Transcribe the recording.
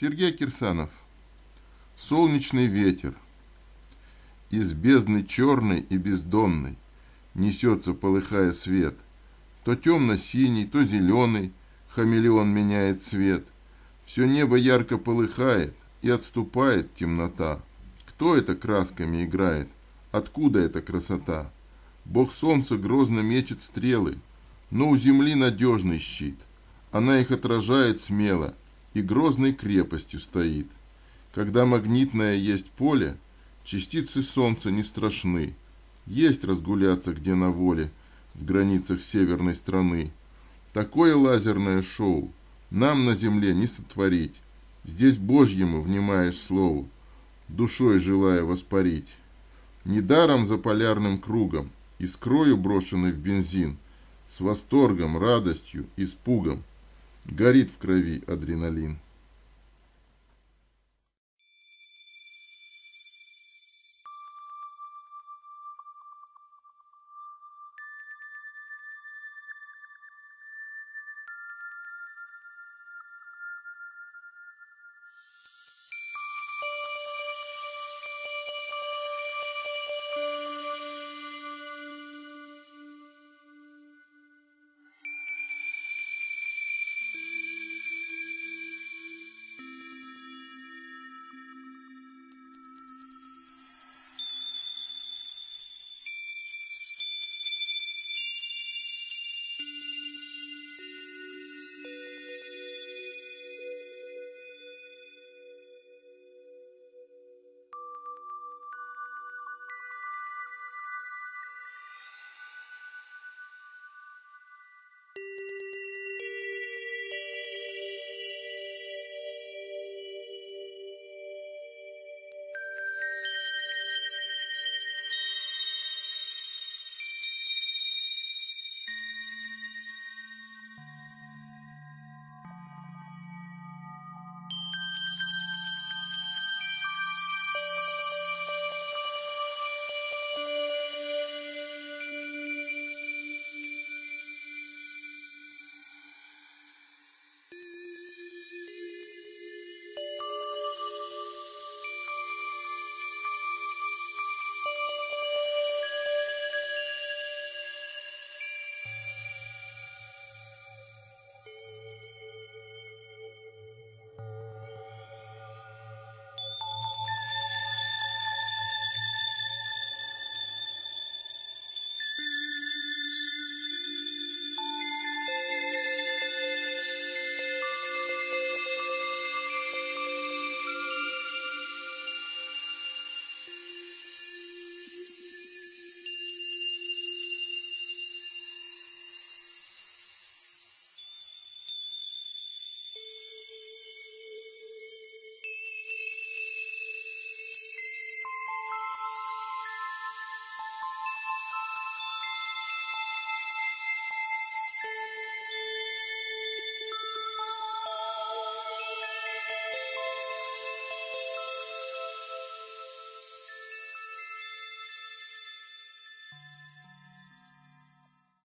Сергей Кирсанов. Солнечный ветер. Из бездны черной и бездонной несется, полыхая, свет. То темно-синий, то зеленый, хамелеон меняет цвет. Все небо ярко полыхает, и отступает темнота. Кто это красками играет? Откуда эта красота? Бог солнца грозно мечет стрелы, но у земли надежный щит. Она их отражает смело и грозной крепостью стоит. Когда магнитное есть поле, частицы солнца не страшны. Есть разгуляться где на воле в границах северной страны. Такое лазерное шоу нам на земле не сотворить. Здесь Божьему внимаешь слову, душой желая воспарить. Недаром за полярным кругом искрою брошенный в бензин, с восторгом, радостью, испугом горит в крови адреналин.